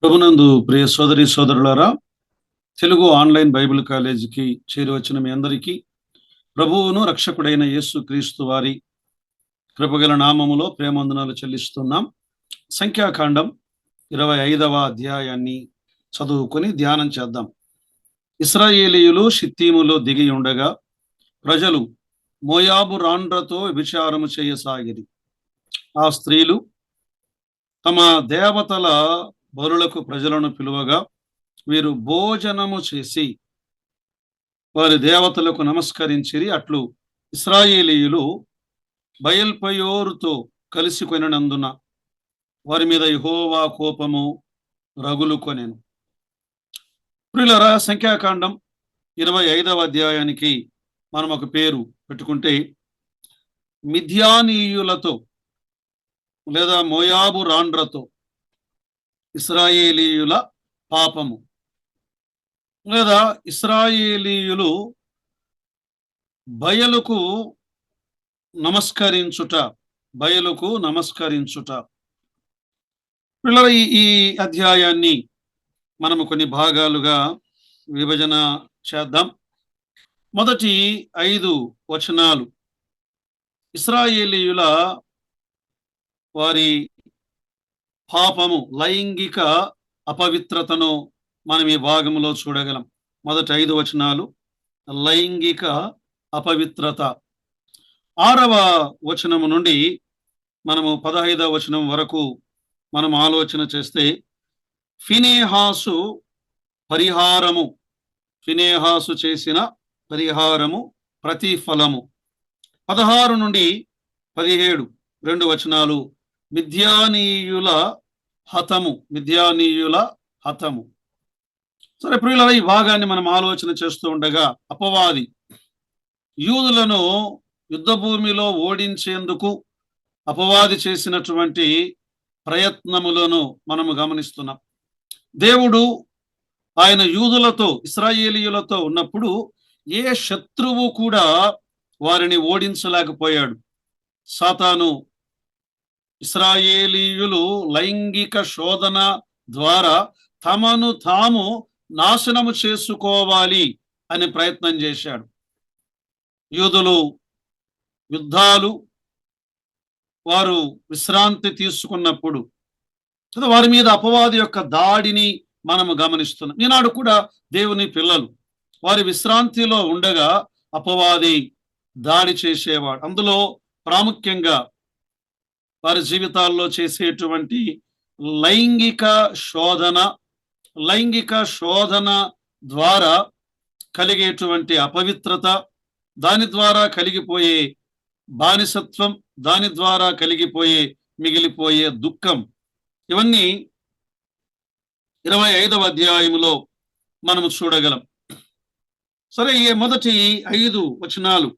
ప్రభునందు ప్రియ సోదరి సోదరులారా, తెలుగు ఆన్లైన్ బైబిల్ కాలేజీకి చేరి వచ్చిన మీ అందరికీ ప్రభువును రక్షకుడైన యేసు క్రీస్తు వారి కృపగల నామములో ప్రేమందనాలు చెల్లిస్తున్నాం. సంఖ్యాకాండం 25వ అధ్యాయాన్ని చదువుకొని ధ్యానం చేద్దాం. ఇశ్రాయేలీయులు షిత్తీములో దిగి ఉండగా ప్రజలు మోయాబు రాండ్రతో వ్యభిచారము చేయసాగిరి. ఆ స్త్రీలు తమ దేవతల బలులకు ప్రజలను పిలువగా వీరు భోజనము చేసి వారి దేవతలకు నమస్కరించిరి. అట్లు ఇశ్రాయేలీయులు బయల్పయోరుతో కలిసి కొనినందున వారి మీద యెహోవా కోపము రగులుకొనెను. ప్రియులారా, సంఖ్యాకాండం 25వ అధ్యాయానికి మనం ఒక పేరు పెట్టుకుంటే మిద్యానీయులతో లేదా మోయాబు రాండ్రతో ఇశ్రాయేలీయుల పాపము, లేదా ఇశ్రాయేలీయులు బయలుకు నమస్కరించుట. పిల్లల ఈ అధ్యాయాన్ని మనము కొన్ని భాగాలుగా విభజన చేద్దాం. మొదటి 5 వచనాలు ఇశ్రాయేలీయుల వారి పాపము, లైంగిక అపవిత్రతను మనం ఈ భాగంలో చూడగలం. మొదటి 5 వచనాలు లైంగిక అపవిత్రత. 6వ వచనము నుండి మనము 15వ వచనం వరకు మనం ఆలోచన చేస్తే ఫినేహాసు చేసిన పరిహారము, ప్రతిఫలము. 16 నుండి 17 2 వచనాలు మిద్యానీయుల హతము. సరే ప్రియుల, ఈ భాగాన్ని మనం ఆలోచన చేస్తూ ఉండగా అపవాది యూదులను యుద్ధ భూమిలో ఓడించేందుకు అపవాది చేసినటువంటి ప్రయత్నములను మనము గమనిస్తున్నాం. దేవుడు ఆయన యూదులతో, ఇశ్రాయేలీయులతో ఉన్నప్పుడు ఏ శత్రువు కూడా వారిని ఓడించలేకపోయాడు. సాతాను ఇశ్రాయేలీయులు లైంగిక శోధన ద్వారా తమను తాము నాశనము చేసుకోవాలి అని ప్రయత్నం చేశాడు. యూదులు యుద్ధాలు, వారు విశ్రాంతి తీసుకున్నప్పుడు వారి మీద అపవాది యొక్క దాడిని మనము గమనిస్తున్నాం. ఈనాడు కూడా దేవుని పిల్లలు వారి విశ్రాంతిలో ఉండగా అపవాది దాడి చేసేవాడు. అందులో ప్రాముఖ్యంగా వారి జీవితాల్లో చేసేటువంటి లైంగిక శోధన ద్వారా కలిగేటువంటి అపవిత్రత, దాని ద్వారా కలిగిపోయే బానిసత్వం, దాని ద్వారా మిగిలిపోయే దుఃఖం, ఇవన్నీ 25వ అధ్యాయములో మనము చూడగలం. సరే, ఈ మొదటి 5 వచనాలు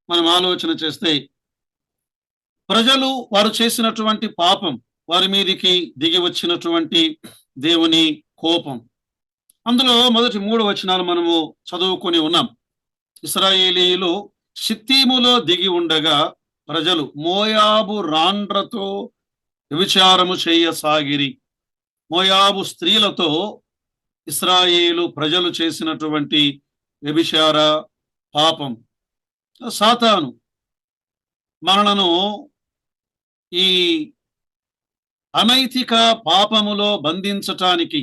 మనం ఆలోచన చేస్తే ప్రజలు వారు చేసినటువంటి పాపం, వారి మీదికి దిగి వచ్చినటువంటి దేవుని కోపం. అందులో మొదటి 3 వచనాలు మనము చదువుకొని ఉన్నాం. ఇశ్రాయేలీయులు షిత్తీములో దిగి ఉండగా ప్రజలు మోయాబు రాండ్రతో వ్యభిచారము చేయసాగిరి. మోయాబు స్త్రీలతో ఇశ్రాయేలు ప్రజలు చేసినటువంటి వ్యభిచార పాపం. సాతాను మనలను ఈ అనైతిక పాపములో బంధించటానికి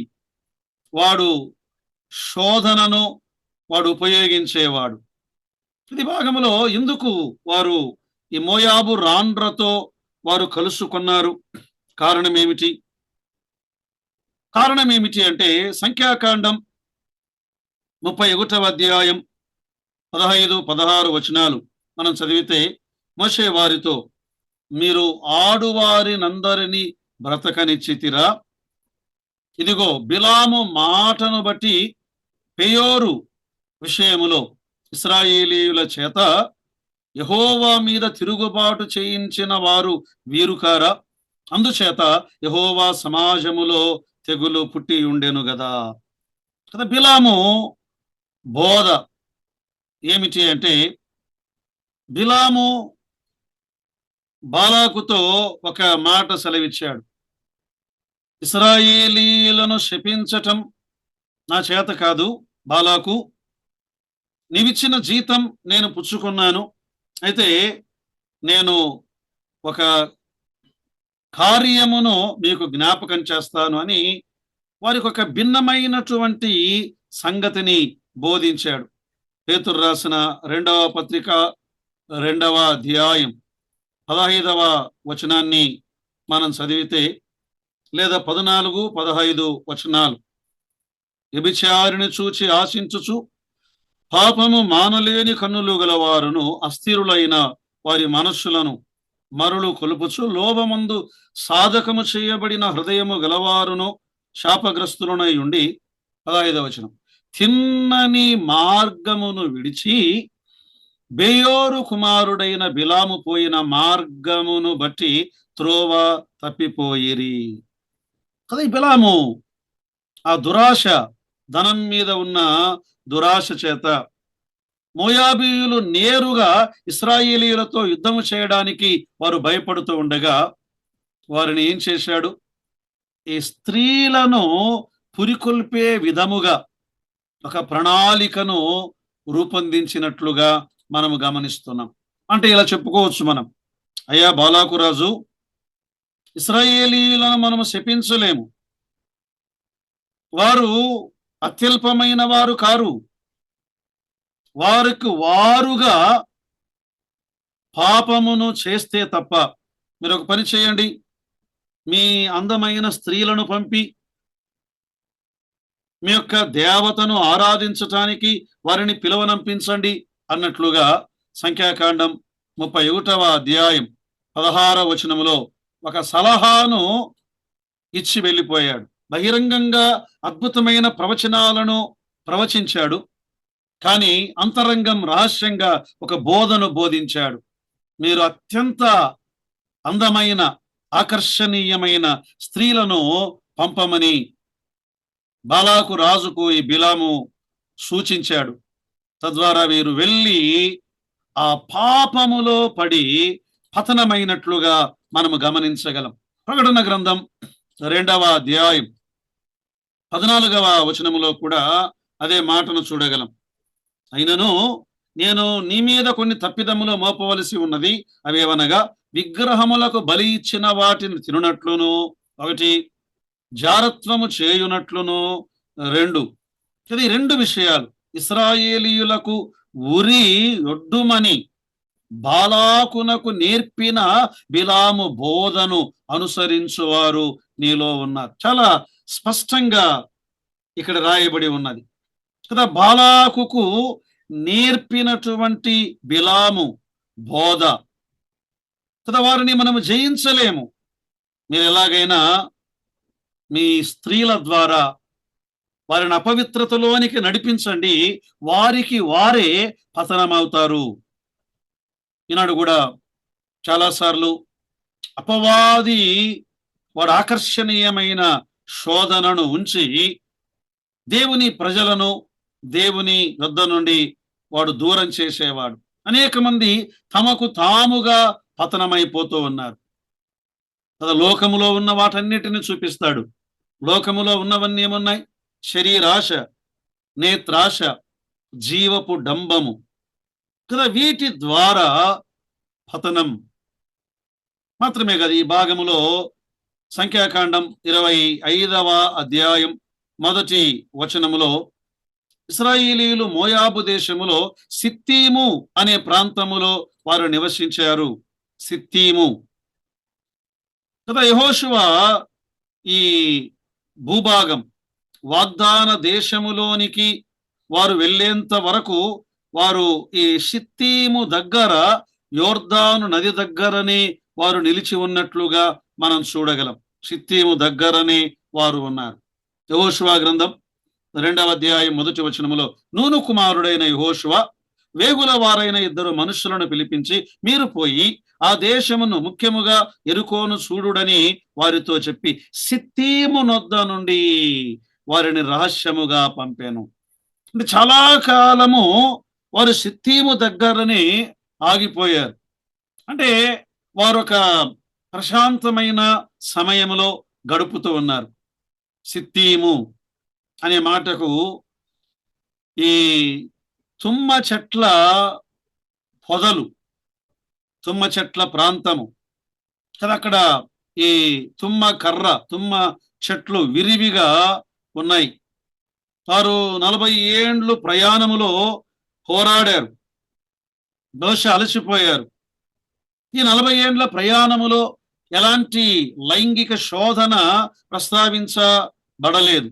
వాడు శోధనను ఉపయోగించేవాడు. ఇది భాగంలో ఎందుకు వారు ఈ మోయాబు రాండ్రతో వారు కలుసుకున్నారు? కారణం ఏమిటి అంటే సంఖ్యాకాండం 31వ అధ్యాయం 15-16 వచనాలు మనం చదివితే మోషే వారితో, మీరు ఆడువారినందరినీ బ్రతకనిచ్చితిరా? ఇదిగో బిలాము మాటను బట్టి పెయోరు విషయములో ఇశ్రాయేలీయుల చేత యెహోవా మీద తిరుగుబాటు చేయించిన వారు వీరు కారా? అందుచేత యెహోవా సమాజములో తెగులు పుట్టి ఉండెను గదా. బిలాము బోధ ఏమిటి అంటే, బిలాము బాలాకుతో ఒక మాట సెలవిచ్చాడు. ఇశ్రాయేలీయులను శపించటం నా చేత కాదు. బాలాకు, నీవిచ్చిన జీతం నేను పుచ్చుకున్నాను. అయితే నేను ఒక కార్యమును మీకు జ్ఞాపకం చేస్తాను అని వారికి ఒక భిన్నమైనటువంటి సంగతిని బోధించాడు. పేతురు రాసిన 2వ పత్రిక 2వ అధ్యాయం 15వ వచనాన్ని మనం చదివితే, లేదా 14, 15 వచనాలు. వ్యభిచారిని చూచి ఆశించుచు పాపము మానలేని కన్నులు గలవారును అస్థిరులైన వారి మనస్సులను మరులు కొలుపుచు లోభమందు సాధకము చేయబడిన హృదయము గలవారును శాపగ్రస్తులనై ఉండి. 15వ వచనం, తిన్నని మార్గమును విడిచి బేయోరు కుమారుడైన బిలాము పోయిన మార్గమును బట్టి త్రోవ తప్పిపోయిరి. కదా, ఈ బిలాము ఆ దురాశ, ధనం మీద ఉన్న దురాశ చేత మోయాబీయులు నేరుగా ఇశ్రాయేలీయులతో యుద్ధము చేయడానికి వారు భయపడుతూ ఉండగా వారిని ఏం చేశాడు? ఈ స్త్రీలను పురికొల్పే విధముగా ఒక ప్రణాళికను రూపొందించినట్లుగా మనము గమనిస్తున్నాం. అంటే ఇలా చెప్పుకోవచ్చు మనం, అయ్యా బాలాకు రాజు, ఇశ్రాయేలీయులను మనము శపించలేము, వారు అత్యల్పమైన వారు కారు, వారికి వారుగా పాపమును చేస్తే తప్ప. మీరు ఒక పని చేయండి, మీ అందమైన స్త్రీలను పంపి మీ యొక్క దేవతను ఆరాధించటానికి వారిని పిలువనంపించండి అన్నట్లుగా సంఖ్యాకాండం 31వ అధ్యాయం 16వ వచనములో ఒక సలహాను ఇచ్చి వెళ్ళిపోయాడు. బహిరంగంగా అద్భుతమైన ప్రవచనాలను ప్రవచించాడు, కానీ అంతరంగం రహస్యంగా ఒక బోధను బోధించాడు. మీరు అత్యంత అందమైన ఆకర్షణీయమైన స్త్రీలను పంపమని బాలాకు రాజుకు ఈ బిలాము సూచించాడు. తద్వారా వీరు వెళ్ళి ఆ పాపములో పడి పతనమైనట్లుగా మనము గమనించగలం. ప్రకటన గ్రంథం 2వ అధ్యాయం 14వ వచనములో కూడా అదే మాటను చూడగలం. అయినను నేను నీ మీద కొన్ని తప్పిదములు మోపవలసి ఉన్నది, అవేవనగా విగ్రహములకు బలి ఇచ్చిన వాటిని తినునట్లును, 1, జారత్వము చేయునట్లును, 2. ఇది 2 విషయాలు. ఇశ్రాయేలీయులకు ఉరి ఒడ్డుమని బాలాకునకు నేర్పిన బిలాము బోధను అనుసరించువారు నీలో ఉన్నారు. చాలా స్పష్టంగా ఇక్కడ రాయబడి ఉన్నది కదా. బాలాకుకు నేర్పినటువంటి బిలాము బోధ కదా, వారిని మనము జయించలేము. మీరు ఎలాగైనా మీ స్త్రీల ద్వారా వారిని అపవిత్రతలోనికి నడిపించండి, వారికి వారే పతనమవుతారు. ఈనాడు కూడా చాలాసార్లు అపవాది వాడు ఆకర్షణీయమైన శోధనను ఉంచి దేవుని ప్రజలను దేవుని వద్ద నుండి వాడు దూరం చేసేవాడు. అనేక మంది తమకు తాముగా పతనమైపోతూ ఉన్నారు కదా. లోకములో ఉన్న వాటన్నిటిని చూపిస్తాడు. లోకములో ఉన్నవన్నీ ఏమున్నాయి? శరీరాశ, నేత్రాశ, జీవపు డంబము కదా. వీటి ద్వారా పతనం మాత్రమే కదా. ఈ భాగములో సంఖ్యాకాండం 25వ అధ్యాయం 1వ వచనములో ఇశ్రాయేలీయులు మోయాబు దేశములో సిత్తీము అనే ప్రాంతములో వారు నివసించారు. సిత్తీము కదా. యెహోషువ ఈ భూభాగం వాగ్దాన దేశములోనికి వారు వెళ్ళేంత వరకు వారు ఈ సిత్తీము దగ్గర, యోర్దాను నది దగ్గరనే వారు నిలిచి ఉన్నట్లుగా మనం చూడగలం. సిత్తీము దగ్గరనే వారు ఉన్నారు. యెహోషువ గ్రంథం 2వ అధ్యాయం 1వ వచనములో, నూను కుమారుడైన యెహోషువ వేగుల వారైన 2 మనుషులను పిలిపించి, మీరు పోయి ఆ దేశమును ముఖ్యముగా ఎరుకోను చూడుడని వారితో చెప్పి సిత్తీము నొద్ద నుండి వారిని రహస్యముగా పంపాను. అంటే చాలా కాలము వారు సిత్తీము దగ్గరనే ఆగిపోయారు. అంటే వారు ఒక ప్రశాంతమైన సమయంలో గడుపుతూ ఉన్నారు. సిత్తీము అనే మాటకు ఈ తుమ్మ చెట్ల పొదలు, తుమ్మ చెట్ల ప్రాంతము కదా. అక్కడ ఈ తుమ్మ చెట్లు విరివిగా ఉన్నాయి. వారు 40 ఏండ్లు ప్రయాణములో పోరాడారు, బహుశా అలసిపోయారు. ఈ 40 ఏండ్ల ప్రయాణములో ఎలాంటి లైంగిక శోధన ప్రస్తావించబడలేదు.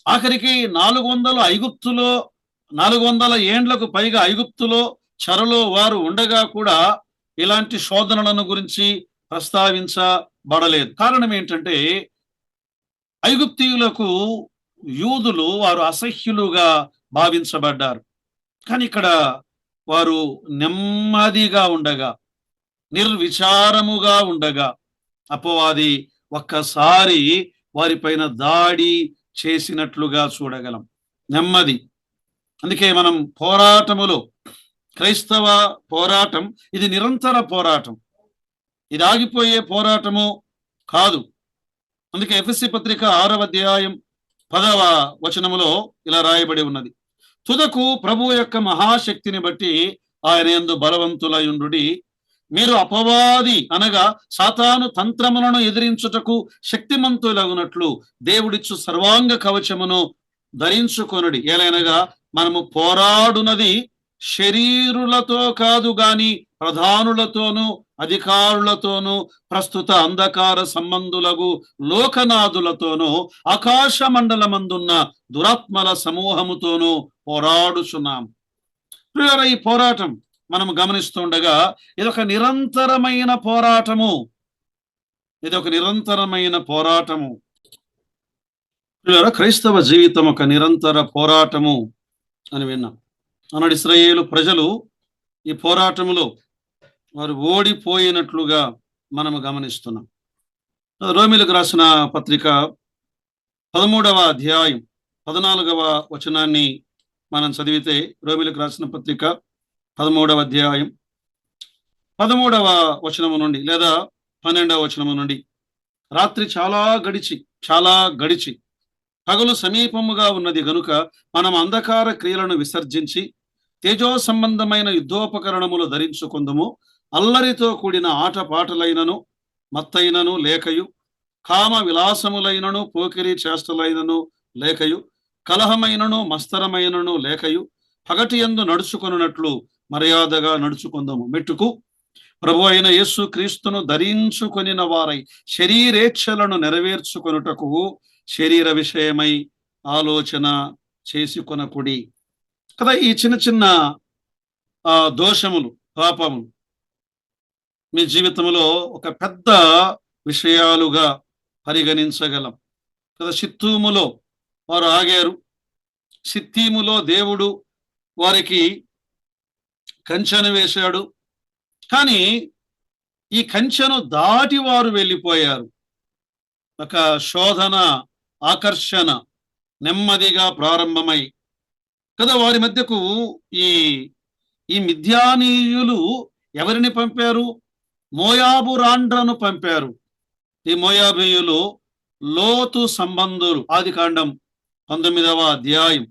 ఆఖరికి 400 ఏండ్లకు పైగా ఐగుప్తులో చెరలో వారు ఉండగా కూడా ఇలాంటి శోధనలను గురించి ప్రస్తావించబడలేదు. కారణం ఏంటంటే ఐగుప్తీయులకు యూదులు వారు అసహ్యులుగా భావించబడ్డారు. కానీ ఇక్కడ వారు నెమ్మదిగా ఉండగా, నిర్విచారముగా ఉండగా అపవాది ఒక్కసారి వారిపైన దాడి చేసినట్లుగా చూడగలం. నెమ్మది. అందుకే మనం పోరాటములో, క్రైస్తవ పోరాటం ఇది నిరంతర పోరాటం, ఇది ఆగిపోయే పోరాటము కాదు. అందుకే ఎఫెసీ పత్రిక 6వ అధ్యాయం 10వ వచనములో ఇలా రాయబడి ఉన్నది, తుదకు ప్రభు యొక్క మహాశక్తిని బట్టి ఆయన యందు బలవంతులయుండుడి, మీరు అపవాది అనగా సాతాను తంత్రములను ఎదిరించుటకు శక్తిమంతులగునట్లు దేవుడిచ్చు సర్వాంగ కవచమును ధరించుకొనుడి. ఏలైనగా మనము పోరాడునది శరీరులతో కాదు గాని ప్రధానులతోనూ అధికారులతోనూ ప్రస్తుత అంధకార సంబంధులకు లోకనాథులతోనూ ఆకాశ మండలమందున్న దురాత్మల సమూహముతోనూ పోరాడుచున్నాం. ఈ పోరాటం మనం గమనిస్తుండగా ఇదొక నిరంతరమైన పోరాటము. క్రైస్తవ జీవితం ఒక నిరంతర పోరాటము అని విన్నాం. ఆనాడు ఇశ్రాయేలు ప్రజలు ఈ పోరాటములో వారు ఓడిపోయినట్లుగా మనము గమనిస్తున్నాం. రోమీలకు రాసిన పత్రిక 13వ అధ్యాయం 14వ వచనాన్ని మనం చదివితే, రోమీలకు రాసిన పత్రిక 13వ అధ్యాయం 13వ వచనము నుండి లేదా 12వ వచనము నుండి, రాత్రి చాలా గడిచి పగలు సమీపముగా ఉన్నది గనుక మనం అంధకార క్రియలను విసర్జించి తేజో సంబంధమైన యుద్ధోపకరణములు ధరించుకుందుము. అల్లరితో కూడిన ఆటపాటలైనను మత్తైనను లేకయు, కామ విలాసములైనను పోకిరి చేష్టలైనను లేకయు, కలహమైనను మస్తరమైనను లేకయు, పగటి యందు నడుచుకొనున్నట్లు మర్యాదగా నడుచుకుందాము. మెట్టుకు ప్రభు అయిన యేసు క్రీస్తును ధరించుకొనిన వారై శరీరేచ్ఛలను నెరవేర్చుకొనుటకు శరీర విషయమై ఆలోచన చేసుకొనకుడి కదా. ఈ చిన్న దోషములు, పాపములు మీ జీవితంలో ఒక పెద్ద విషయాలుగా పరిగణించగలం కదా. సిత్తీములో వారు ఆగారు. సిత్తీములో దేవుడు వారికి కంచెను వేశాడు. కానీ ఈ కంచెను దాటి వారు వెళ్ళిపోయారు. ఒక శోధన, ఆకర్షణ నెమ్మదిగా ప్రారంభమై కదా వారి మధ్యకు ఈ మిద్యానీయులు ఎవరిని పంపారు? మోయాబు రాండ్రను పంపారు. ఈ మోయాబీయులు లోతు సంబంధులు. ఆదికాండం 19వ అధ్యాయం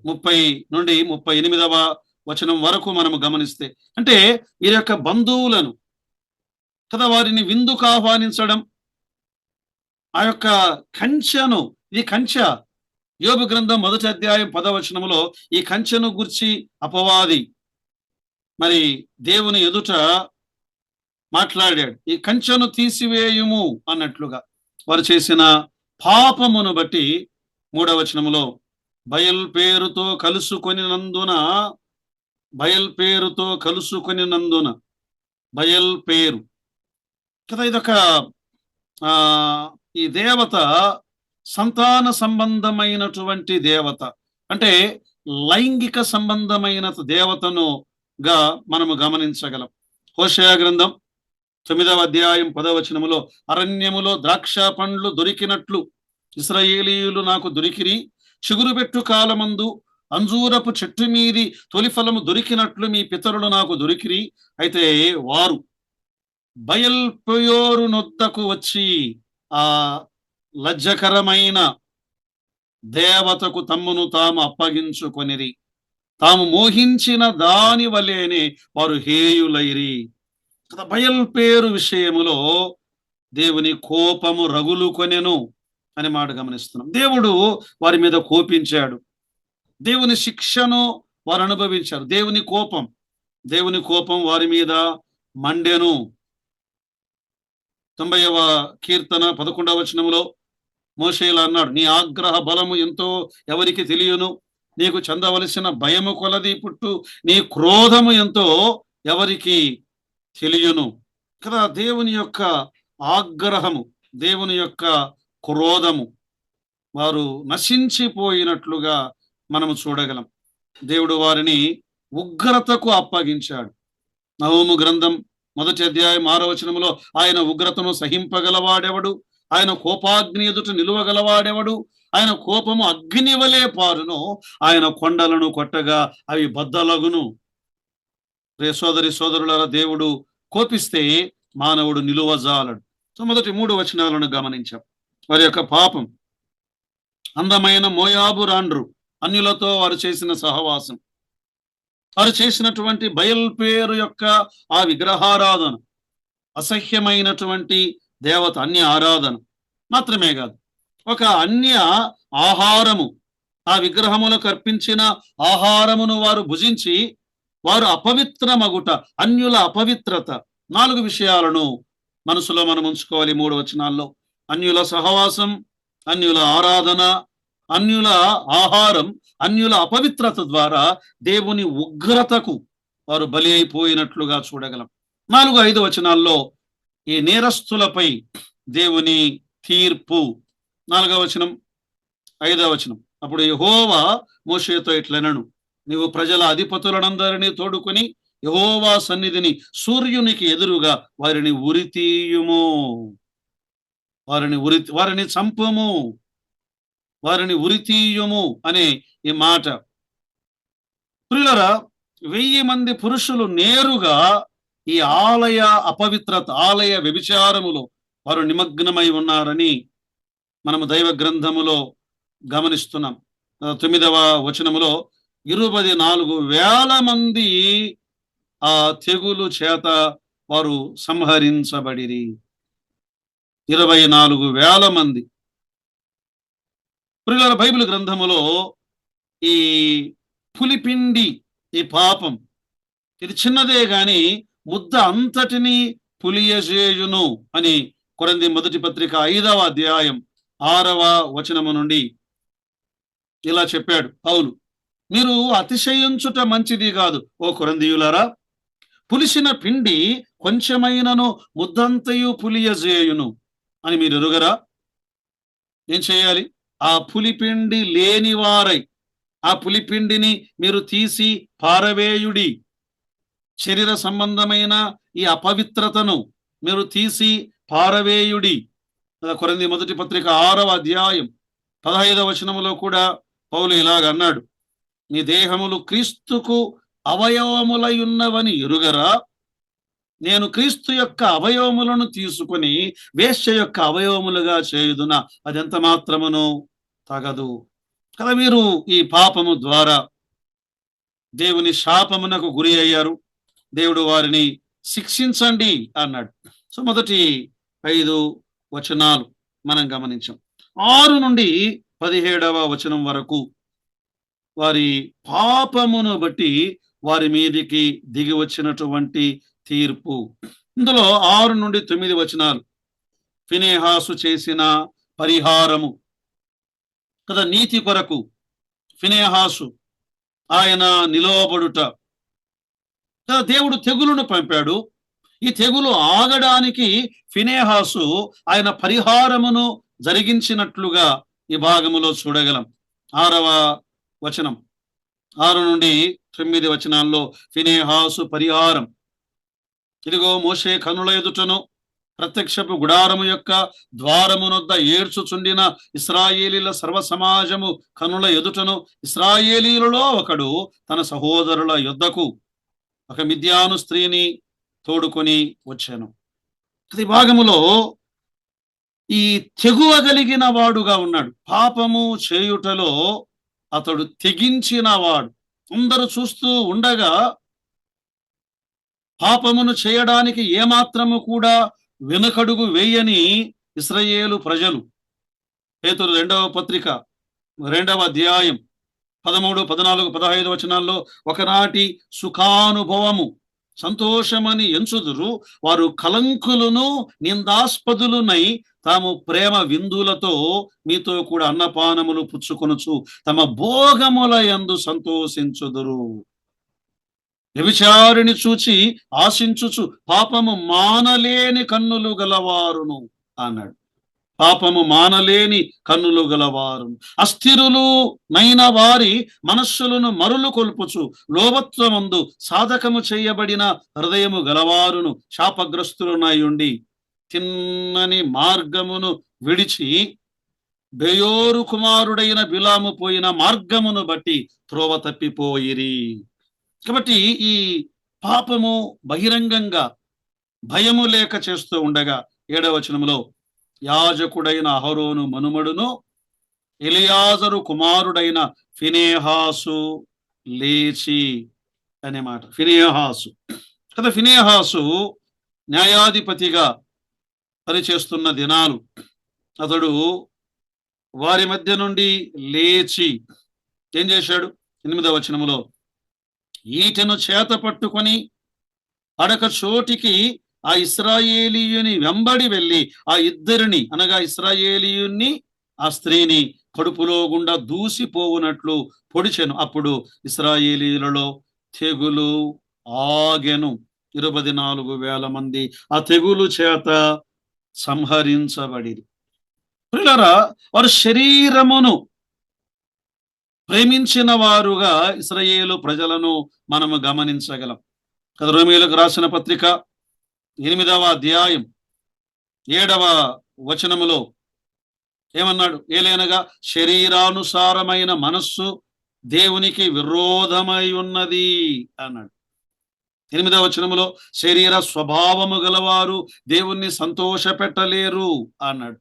30 నుండి 38వ వచనం వరకు మనము గమనిస్తే, అంటే వీరి యొక్క బంధువులను కదా వారిని విందుకు ఆహ్వానించడం, ఆ యొక్క కంచెను, ఇది కంచె. యోబు గ్రంథం 1వ అధ్యాయం 10వ వచనములో ఈ కంచెను గుర్చి అపవాది మరి దేవుని ఎదుట మాట్లాడాడు. ఈ కంచెను తీసివేయుము అన్నట్లుగా వారు చేసిన పాపమును బట్టి 3వ వచనములో బయల్పేరుతో కలుసుకొనినందున, బయల్పేరు కదా. ఇదొక ఈ దేవత సంతాన సంబంధమైనటువంటి దేవత, అంటే లైంగిక సంబంధమైన దేవతనుగా మనము గమనించగలం. హోషేయ గ్రంథం 9వ అధ్యాయం 10వ వచనములో, అరణ్యములో ద్రాక్ష పండ్లు దొరికినట్లు ఇశ్రాయేలీయులు నాకు దొరికిరి, చిగురుబెట్టు కాలమందు అంజూరపు చెట్టు మీది తొలి ఫలము దొరికినట్లు మీ పితరులు నాకు దొరికిరి. అయితే వారు బయల్పెయోరు నొద్దకు వచ్చి ఆ లజ్జకరమైన దేవతకు తమ్మును తాము అప్పగించుకొనిరి. తాము మోహించిన దాని వలెనే వారు హేయులైరి. కదా, బయల్పేరు విషయములో దేవుని కోపము రగులుకొనెను అనే మాట గమనిస్తున్నాం. దేవుడు వారి మీద కోపించాడు. దేవుని శిక్షను వారు అనుభవించారు. దేవుని కోపం వారి మీద మండెను. 90వ కీర్తన 11వ వచనములో మోషే ఇలా అన్నాడు, నీ ఆగ్రహ బలము ఎంతో ఎవరికి తెలియను, నీకు చెందవలసిన భయము కొలది పుట్టు నీ క్రోధము ఎంతో ఎవరికి తెలియను. కదా, దేవుని యొక్క ఆగ్రహము, దేవుని యొక్క క్రోధము వారు నశించిపోయినట్లుగా మనము చూడగలం. దేవుడు వారిని ఉగ్రతకు అప్పగించాడు. నహూము గ్రంథం 1వ అధ్యాయం 6వ వచనములో ఆయన ఉగ్రతను సహింపగలవాడెవడు, ఆయన కోపాగ్ని ఎదుట నిలువగలవాడెవడు, ఆయన కోపము అగ్ని వలె పారును, ఆయన కొండలను కొట్టగా అవి బద్దలగును. సోదరి సోదరులారా, దేవుడు కోపిస్తే మానవుడు నిలువజాలడు. సో మొదటి 3 వచనాలను గమనించాం. వారి యొక్క పాపం, అందమైన మోయాబు రాండ్రు, అన్యులతో వారు చేసిన సహవాసం, వారు చేసినటువంటి బయల్పేరు యొక్క ఆ విగ్రహారాధన, అసహ్యమైనటువంటి దేవత అన్య ఆరాధన మాత్రమే కాదు, ఒక అన్య ఆహారము, ఆ విగ్రహములకు అర్పించిన ఆహారమును వారు భుజించి వారు అపవిత్రమగుట, అన్యుల అపవిత్రత. 4 విషయాలను మనసులో మనం ఉంచుకోవాలి 3 వచనాల్లో. అన్యుల సహవాసం, అన్యుల ఆరాధన, అన్యుల ఆహారం, అన్యుల అపవిత్రత ద్వారా దేవుని ఉగ్రతకు వారు బలి అయిపోయినట్లుగా చూడగలం. 4, 5 వచనాల్లో ఈ నేరస్తులపై దేవుని తీర్పు. 4వ వచనం, 5వ వచనం. అప్పుడు యెహోవా మోషేతో ఇట్లనెను, నీవు ప్రజల అధిపతులనందరినీ తోడుకొని యెహోవా సన్నిధిని సూర్యునికి ఎదురుగా వారిని ఉరితీయుము, వారిని చంపుము, వారిని ఉరితీయుము అనే ఈ మాట. ప్రియులారా, 1000 మంది పురుషులు నేరుగా ఈ ఆలయ అపవిత్రత, ఆలయ వ్యభిచారములో వారు నిమగ్నమై ఉన్నారని మనము దైవ గ్రంథములో గమనిస్తున్నాం. 9వ వచనములో 24,000 మంది ఆ తెగులు చేత వారు సంహరించబడిరి. 24,000 మంది. ప్రియులార, బైబిల్ గ్రంథములో ఈ పులిపిండి, ఈ పాపం, ఇది చిన్నదే గాని ముద్ద అంతటిని పులియజేయును అని కొరింథీ మొదటి పత్రిక 5వ అధ్యాయం 6వ వచనము నుండి ఇలా చెప్పాడు పౌలు. మీరు అతిశయించుట మంచిది కాదు ఓ కొరింథీయులారా, పులిసిన పిండి కొంచెమైనను ముద్దంతయు పులియజేయును అని మీరు ఎరుగరా? ఏం చేయాలి? ఆ పులిపిండి లేనివారై ఆ పులిపిండిని మీరు తీసి పారవేయుడి. శరీర సంబంధమైన ఈ అపవిత్రతను మీరు తీసి పారవేయుడి. కొరింథీ మొదటి పత్రిక 6వ అధ్యాయం 15వ వచనములో కూడా పౌలు ఇలాగ అన్నాడు, నీ దేహములు క్రీస్తుకు అవయవములై ఉన్నవని ఎరుగరా? నేను క్రీస్తు యొక్క అవయవములను తీసుకుని వేశ్య యొక్క అవయవములుగా చేయుదునా? అదెంత మాత్రమును తగదు కదా. మీరు ఈ పాపము ద్వారా దేవుని శాపమునకు గురి అయ్యారు. దేవుడు వారిని శిక్షించండి అన్నాడు. సో మొదటి 5 వచనాలు మనం గమనించాం. 6 నుండి 17వ వచనం వరకు వారి పాపమును బట్టి వారి మీదికి దిగి వచ్చినటువంటి తీర్పు. ఇందులో 6 నుండి 9 వచనాలు ఫినెహాసు చేసిన పరిహారము కదా. నీతి కొరకు ఫినెహాసు ఆయన నిలవబడుట కదా. దేవుడు తెగులును పంపాడు. ఈ తెగులు ఆగడానికి ఫినెహాసు ఆయన పరిహారమును జరిగించినట్లుగా ఈ భాగములో చూడగలం. 6వ వచనం 6 నుండి 9 వచనాల్లో ఫినెహాసు పరిహారం. ఇదిగో మోషే కనుల ఎదుటను ప్రత్యక్షపు గుడారము యొక్క ద్వారమునొద్ద ఏడ్చుచుండిన ఇశ్రాయేలీల సర్వ సమాజము కనుల ఎదుటను ఇశ్రాయేలీలలో ఒకడు తన సహోదరుల యొద్దకు ఒక మిద్యాను స్త్రీని తోడుకొని వచ్చాను. ఈ భాగములో ఈ తెగువగలిగిన వాడుగా ఉన్నాడు. పాపము చేయుటలో అతడు తెగించిన వాడు. అందరూ చూస్తూ ఉండగా పాపమును చేయడానికి ఏమాత్రము కూడా వెనుకడుగు వేయని ఇశ్రాయేలు ప్రజలు. పేతురు 2వ పత్రిక 2వ అధ్యాయం 13, 14, 15 వచనాల్లో ఒకనాటి సుఖానుభవము సంతోషమని ఎంచుదురు, వారు కలంకులను నిందాస్పదులునై తాము ప్రేమ విందులతో మీతో కూడా అన్నపానములు పుచ్చుకొనుచు తమ భోగముల యందు సంతోషించుదురు. వ్యభిచారిని చూచి ఆశించుచు పాపము మానలేని కన్నులు గలవారును అన్నాడు. పాపము మానలేని కన్నులు గలవారు, అస్థిరులు నైన వారి మనస్సులను మరులు కొల్పుచు లోభత్వమందు సాధకము చేయబడిన హృదయము గలవారును శాపగ్రస్తులునై ఉండి తిన్నని మార్గమును విడిచి బెయోరు కుమారుడైన బిలాము పోయిన మార్గమును బట్టి త్రోవ తప్పిపోయిరి. కాబట్టి ఈ పాపము బహిరంగంగా భయము లేక చేస్తూ ఉండగా 7వ వచనంలో యాజకుడైన అహరోను మనుమడును ఎలియాజరు కుమారుడైన ఫినేహాసు లేచి అనే మాట. ఫినేహాసు కదా, ఫినేహాసు న్యాయాధిపతిగా పనిచేస్తున్న దినాలు అతడు వారి మధ్య నుండి లేచి ఏం చేశాడు? 8వ వచనములో ఈటెను చేత పట్టుకొని అడక చోటికి ఆ ఇశ్రాయేలీయుని వెంబడి వెళ్ళి ఆ ఇద్దరిని అనగా ఇశ్రాయేలీయుని ఆ స్త్రీని కడుపులో గుండా దూసిపోవునట్లు పొడిచెను. అప్పుడు ఇశ్రాయేలీయులలో తెగులు ఆగెను. 24,000 మంది ఆ తెగులు చేత సంహరించబడి. ప్రియులారా, వారు శరీరమును ప్రేమించిన వారుగా ఇశ్రాయేలు ప్రజలను మనము గమనించగలం కదా. రోమీయులకు రాసిన పత్రిక 8వ అధ్యాయం 7వ వచనములో ఏమన్నాడు? ఏలైనగా శరీరానుసారమైన మనస్సు దేవునికి విరోధమై ఉన్నది అన్నాడు. 8వ వచనములో శరీర స్వభావము గలవారు దేవుణ్ణి సంతోషపెట్టలేరు అన్నాడు.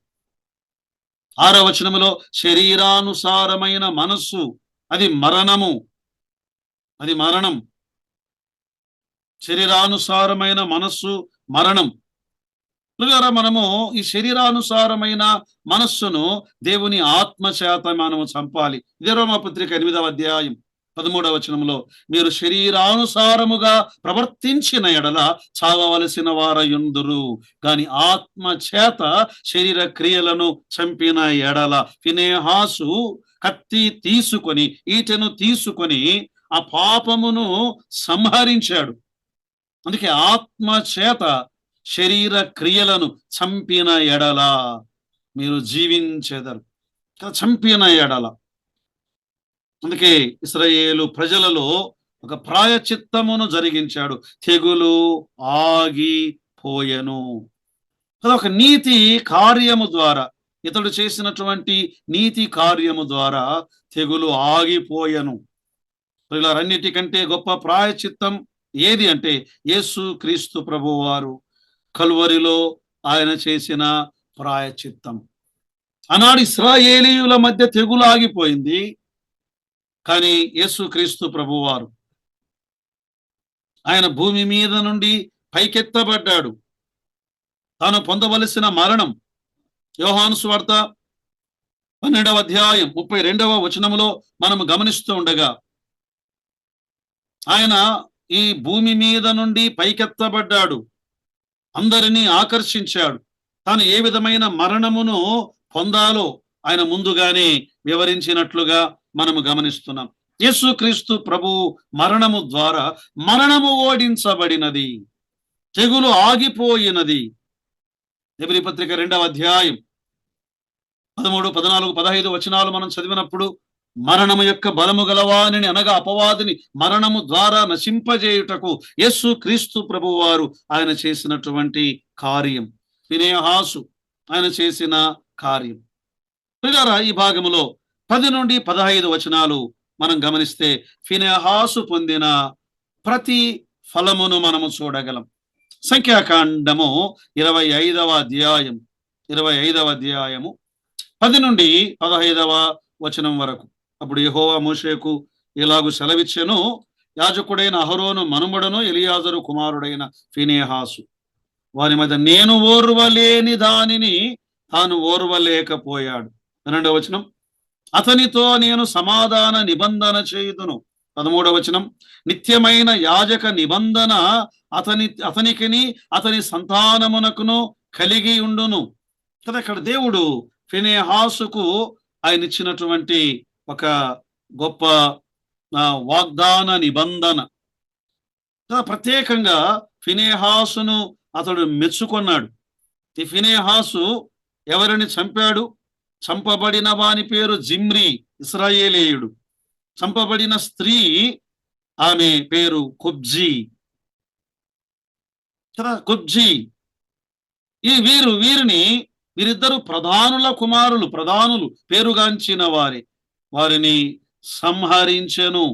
6వ వచనములో శరీరానుసారమైన మనస్సు అది మరణము, అది మరణం. శరీరానుసారమైన మనస్సు మరణం. మనము ఈ శరీరానుసారమైన మనస్సును దేవుని ఆత్మ చేత మనము చంపాలి. ఇదే రోమాపత్రిక 8వ అధ్యాయం 13వ వచనంలో మీరు శరీరానుసారముగా ప్రవర్తించిన ఎడల చావవలసిన వారయుందురు, కాని ఆత్మ చేత శరీర క్రియలను చంపిన ఎడల. ఫినేహాసు కత్తి తీసుకొని ఈటెను తీసుకొని ఆ పాపమును సంహరించాడు. అందుకే ఆత్మ చేత శరీర క్రియలను చంపిన ఎడల మీరు జీవించెదరు. చంపిన ఎడల. అందుకే ఇశ్రాయేలు ప్రజలలో ఒక ప్రాయచిత్తమును జరిగించాడు. తెగులు ఆగిపోయెను. ఒక నీతి కార్యము ద్వారా, ఇతడు చేసినటువంటి నీతి కార్యము ద్వారా తెగులు ఆగిపోయెను. అన్నిటికంటే గొప్ప ప్రాయచిత్తం ఏది అంటే యేసు క్రీస్తు ప్రభువారు కల్వరిలో ఆయన చేసిన ప్రాయచిత్తం. ఆనాడు ఇశ్రాయేలీయుల మధ్య తెగులు ఆగిపోయింది, కానీ యేసు క్రీస్తు ప్రభువారు ఆయన భూమి మీద నుండి పైకెత్తబడ్డాడు. తాను పొందవలసిన మరణం యోహాను సువార్త 12వ అధ్యాయం 32వ వచనములో మనం గమనిస్తూ ఉండగా ఆయన ఈ భూమి మీద నుండి పైకెత్తబడ్డాడు, అందరినీ ఆకర్షించాడు. తాను ఏ విధమైన మరణమును పొందాలో ఆయన ముందుగానే వివరించినట్లుగా మనము గమనిస్తున్నాం. యేసుక్రీస్తు ప్రభు మరణము ద్వారా మరణము ఓడించబడినది, తెగులు ఆగిపోయినది. హెబ్రీ పత్రిక 2వ అధ్యాయం 13, 14, 15 వచనాలు మనం చదివినప్పుడు మరణము యొక్క బలము గలవానిని అనగా అపవాదిని మరణము ద్వారా నశింపజేయుటకు యేసు క్రీస్తు ప్రభువు వారు ఆయన చేసినటువంటి కార్యం, ఫినేహాసు ఆయన చేసిన కార్యం. ప్రియులారా, ఈ భాగములో 10 నుండి 15 వచనాలు మనం గమనిస్తే ఫినేహాసు పొందిన ప్రతి ఫలమును మనము చూడగలం. సంఖ్యాకాండము 25వ అధ్యాయం 25వ అధ్యాయము 10 నుండి 15వ వచనం వరకు. అప్పుడు యెహోవా మోషేకు ఇలాగు సెలవిచ్చెను, యాజకుడైన అహరోను మనుమడను ఎలియాజరు కుమారుడైన ఫీనెహాసు వారి మధ్య నేను ఓర్వలేని దానిని తాను ఓర్వలేకపోయాడు. 12వ వచనం, అతనితో నేను సమాధాన నిబంధన చేయుదును. 13వ వచనం, నిత్యమైన యాజక నిబంధన అతనికిని అతని సంతానమునకును కలిగి ఉండును. కదా ఇక్కడ దేవుడు ఫీనెహాసుకు ఆయన ఇచ్చినటువంటి ఒక గొప్ప వాగ్దాన నిబంధన. ప్రత్యేకంగా ఫీనెహాసును అతడు మెచ్చుకొన్నాడు. ఈ ఫీనెహాసు ఎవరిని చంపాడు? చంపబడిన వాని పేరు జిమ్రీ, ఇశ్రాయేలీయుడు. చంపబడిన స్త్రీ ఆమె పేరు కొబ్జీ కదా, కొబ్జీ. వీరిద్దరు ప్రధానులు పేరుగాంచిన వారిని సంహరించెను.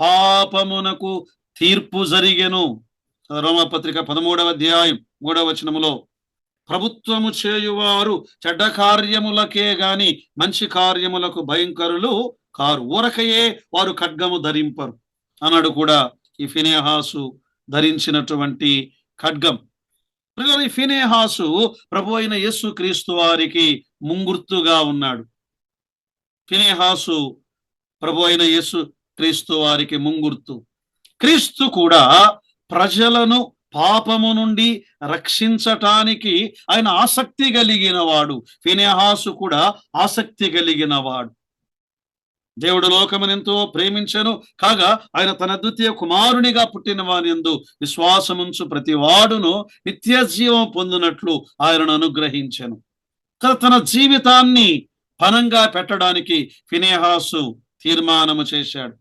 పాపమునకు తీర్పు జరిగెను. రోమపత్రిక 13వ అధ్యాయం 3వ వచనములో, ప్రభుత్వము చేయువారు చెడ్డ కార్యములకే గాని మంచి కార్యములకు భయంకరులు కారు, ఊరకయే వారు ఖడ్గము ధరింపరు అన్నాడు కూడా ఈ ఫీనెహాసు ధరించినటువంటి ఖడ్గం. ఈ ఫీనెహాసు ప్రభు అయిన యేసు క్రీస్తు వారికి ముంగుర్తుగా ఉన్నాడు. ఫీనెహాసు ప్రభు అయిన యేసు క్రీస్తు వారికి ముంగుర్తు. క్రీస్తు కూడా ప్రజలను పాపము నుండి రక్షించటానికి ఆయన ఆసక్తి కలిగిన వాడు. ఫీనెహాసు కూడా ఆసక్తి కలిగిన వాడు. దేవుడు లోకమునెంతో ప్రేమించెను కాగా ఆయన తన ద్వితీయ కుమారునిగా పుట్టిన వానియందు విశ్వాసముంచు ప్రతి వాడును నిత్య జీవం పొందినట్లు ఆయనను అనుగ్రహించెను. తన జీవితాన్ని పణంగా పెట్టడానికి ఫీనెహాసు తీర్మానము చేశాడు.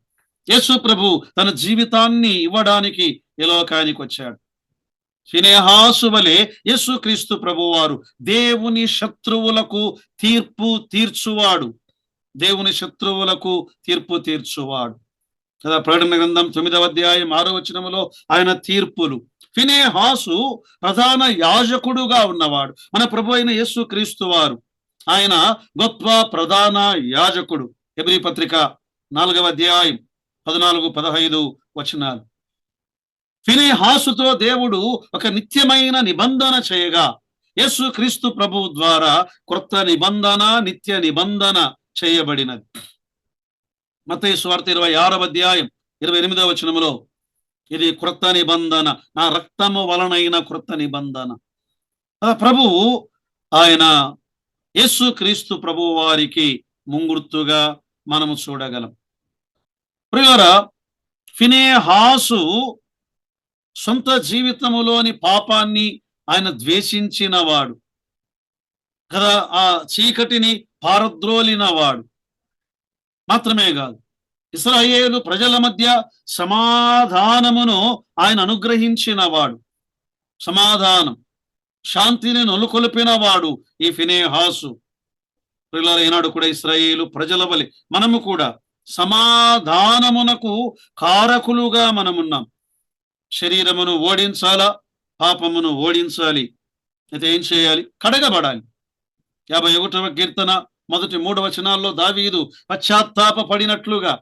యేసు ప్రభు తన జీవితాన్ని ఇవ్వడానికి ఈ లోకానికి వచ్చాడు. ఫీనెహాసు వలె యేసు క్రీస్తు ప్రభు వారు దేవుని శత్రువులకు తీర్చువాడు కదా. ప్రకటన గ్రంథం 9వ అధ్యాయం 6వ వచనములో ఆయన తీర్పులు. ఫీనెహాసు ప్రధాన యాజకుడుగా ఉన్నవాడు. మన ప్రభు అయిన యేసు క్రీస్తు వారు ఆయన గొప్ప ప్రధాన యాజకుడు. హెబ్రీ పత్రిక 4వ అధ్యాయం 14-15 వచనాలు. ఫీనెహాసుతో దేవుడు ఒక నిత్యమైన నిబంధన చేయగా యేసు క్రీస్తు ప్రభు ద్వారా క్రొత్త నిబంధన, నిత్య నిబంధన చేయబడినది. మత్తయి సువార్త 26వ అధ్యాయం 28వ వచనములో, ఇది క్రొత్త నిబంధన, నా రక్తము వలనైన క్రొత్త నిబంధన. ప్రభువు ఆయన యేసు క్రీస్తు ప్రభు వారికి ముంగుర్తుగా మనము చూడగలం. ప్రియులారా, ఫీనెహాసు సొంత జీవితములోని పాపాన్ని ఆయన ద్వేషించిన వాడు కదా, ఆ చీకటిని పారద్రోలిన వాడు మాత్రమే కాదు, ఇశ్రాయేలు ప్రజల మధ్య సమాధానమును ఆయన అనుగ్రహించిన వాడు. సమాధానం, శాంతిని నొలుకొల్పిన వాడు ఈ ఫీనెహాసు. ఈనాడు కూడా ఇశ్రాయేలు ప్రజల వలె మనము కూడా సమాధానమునకు కారకులుగా మనమున్నాం. శరీరమును ఓడించాలా, పాపమును ఓడించాలి. అయితే ఏం చేయాలి? కడగబడాలి. 51వ కీర్తన మొదటి 3 వచనాల్లో దావీదు పశ్చాత్తాప పడినట్లుగా,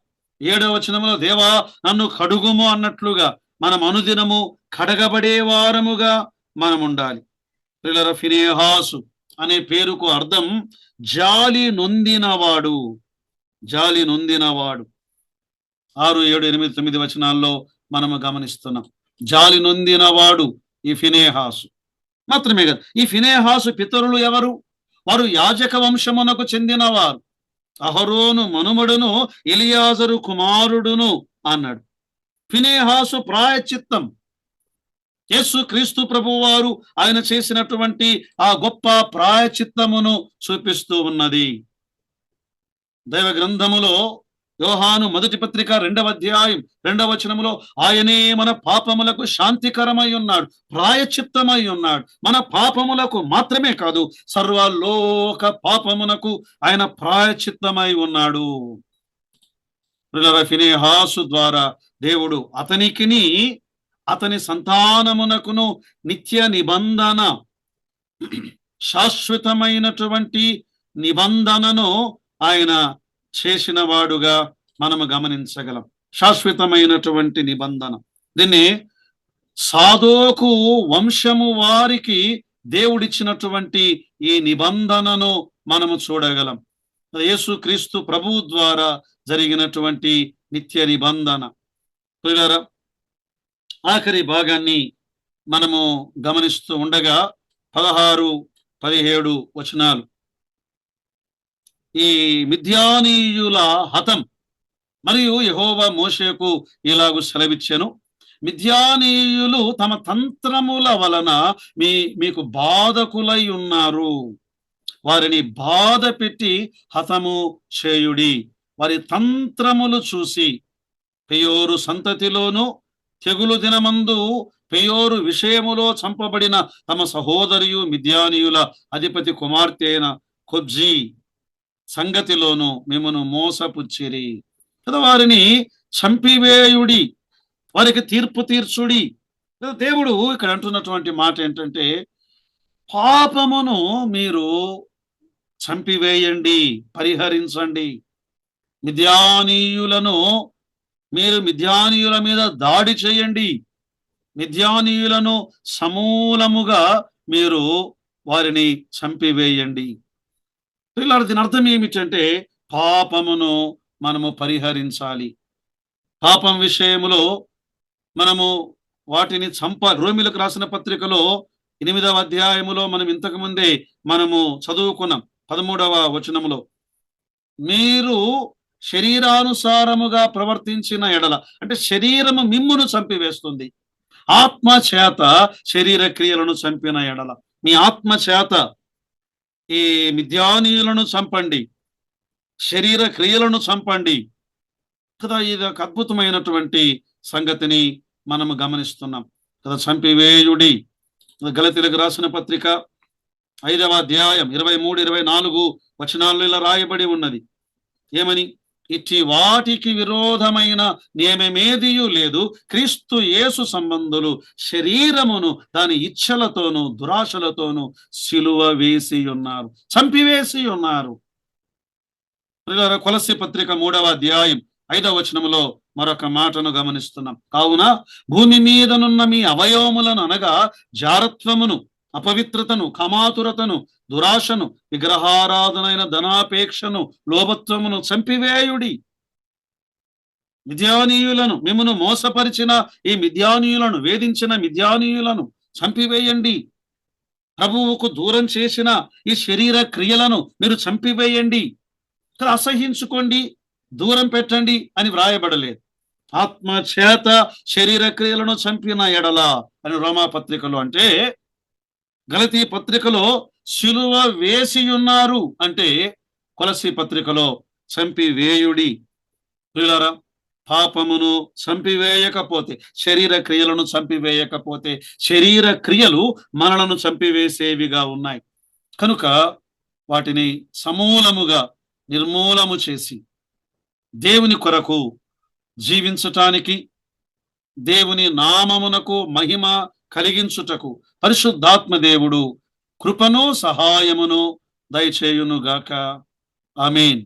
7వ వచనంలో దేవా నన్ను కడుగుము అన్నట్లుగా మనం అనుదినము కడగబడే వారముగా మనం ఉండాలి. ఫీనెహాసు అనే పేరుకు అర్థం జాలి నొందినవాడు. 6, 7, 8, 9 వచనాల్లో మనము గమనిస్తున్నాం. జాలి నొందినవాడు ఈ ఫీనెహాసు. మాత్రమే కాదు, ఈ ఫీనెహాసు పితరులు ఎవరు? వారు యాజక వంశమునకు చెందినవారు. అహరోను మనుమడును ఎలియాజరు కుమారుడును అన్నాడు. ఫీనెహాసు ప్రాయశ్చిత్తం యేసు క్రీస్తు ప్రభు వారు ఆయన చేసినటువంటి ఆ గొప్ప ప్రాయశ్చిత్తమును చూపిస్తూ ఉన్నది. దైవ గ్రంథములో యోహాను మొదటి పత్రిక 2వ అధ్యాయం 2వ వచనములో ఆయనే మన పాపములకు శాంతికరమై ఉన్నాడు, ప్రాయశ్చిత్తమై ఉన్నాడు. మన పాపములకు మాత్రమే కాదు, సర్వలోక పాపమునకు ఆయన ప్రాయశ్చిత్తమై ఉన్నాడు. ఫీనెహాసు ద్వారా దేవుడు అతనికిని అతని సంతానమునకును నిత్య నిబంధన శాశ్వతమైనటువంటి నిబంధనను ఆయన చేసిన వాడుగా మనము గమనించగలం. శాశ్వతమైనటువంటి నిబంధన. దీన్ని సాదోకు వంశము వారికి దేవుడిచ్చినటువంటి ఈ నిబంధనను మనము చూడగలం. యేసుక్రీస్తు ప్రభువు ద్వారా జరిగినటువంటి నిత్య నిబంధన. ప్రియులారా, ఆఖరి భాగాన్ని మనము గమనిస్తూ ఉండగా 16, 17 వచనాలు. ఈ మిద్యానీయుల హతం మరియు యెహోవా మోషేకు ఇలాగు సెలవిచ్చెను, మిద్యానీయులు తమ తంత్రముల వలన మీకు బాధకులై ఉన్నారు, వారిని బాధ పెట్టి హతము చేయుడి. వారి తంత్రములు చూసి పెయోరు సంతతిలోను తెగులు దినమందు పెయోరు విషయములో చంపబడిన తమ సహోదరియు మిద్యానీయుల అధిపతి కుమార్తె అయిన కొబ్జీ సంగతిలోను మిమ్మను మోసపుచ్చిరి కదా. వారిని చంపివేయుడి, వారికి తీర్పు తీర్చుడి. దేవుడు ఇక్కడ అంటున్నటువంటి మాట ఏంటంటే, పాపమును మీరు చంపివేయండి, పరిహరించండి. మిద్యానీయులను మీరు మిద్యానీయుల మీద దాడి చేయండి, మిద్యానీయులను సమూలముగా మీరు వారిని చంపివేయండి. పిల్లలు, దీని అర్థం ఏమిటంటే పాపమును మనము పరిహరించాలి. పాపం విషయములో మనము వాటిని రోమిలకు రాసిన పత్రికలో 8వ అధ్యాయములో మనం ఇంతకు ముందే మనము చదువుకున్నాం. 13వ వచనములో, మీరు శరీరానుసారముగా ప్రవర్తించిన ఎడల, అంటే శరీరము మిమ్మును చంపివేస్తుంది, ఆత్మ చేత శరీర క్రియలను చంపిన ఎడల, మీ ఆత్మ చేత ఈ మిద్యానీయులను చంపండి, శరీర క్రియలను చంపండి కదా. ఇది ఒక అద్భుతమైనటువంటి సంగతిని మనము గమనిస్తున్నాం కదా. చంపివేయుడి. గలతీయులకు రాసిన పత్రిక 5వ అధ్యాయం 23, 24 వచనాల్లో ఇలా రాయబడి ఉన్నది. ఏమని? ఇట్టి వాటికి విరోధమైన నియమమేదియు లేదు, క్రీస్తు యేసు సంబంధులు శరీరమును దాని ఇచ్ఛలతోనూ దురాశలతోనూ సిలువ వేసి ఉన్నారు, చంపివేసి ఉన్నారు. కొలస్సీ పత్రిక 3వ అధ్యాయం 5వ వచనములో మరొక మాటను గమనిస్తున్నాం. కావున భూమి మీదనున్న మీ అవయవములను అనగా జారత్వమును, అపవిత్రతను, కామాతురతను, దురాశను, విగ్రహారాధనైన ధనాపేక్షను, లోభత్వమును చంపివేయుడి. మిద్యానీయులను, మిమ్మును మోసపరిచిన ఈ మిద్యానీయులను, వేధించిన మిద్యానీయులను చంపివేయండి. ప్రభువుకు దూరం చేసిన ఈ శరీర క్రియలను మీరు చంపివేయండి. అసహించుకోండి, దూరం పెట్టండి అని వ్రాయబడలేదు. ఆత్మ చేత శరీర క్రియలను చంపిన ఎడల అని రోమా పత్రికలో, అంటే గలతీ పత్రికలో సిలువ వేసి ఉన్నారు అంటే కొలస్సీ పత్రికలో చంపివేయుడి. ప్రియులారా, పాపమును చంపివేయకపోతే, శరీర క్రియలను చంపివేయకపోతే, శరీర క్రియలు మనలను చంపివేసేవిగా ఉన్నాయి. కనుక వాటిని సమూలముగా నిర్మూలము చేసి దేవుని కొరకు జీవించటానికి, దేవుని నామమునకు మహిమ కలిగించుటకు పరిశుద్ధాత్మ దేవుడు కృపను సహాయమును దయచేయునుగాక. ఆమేన్.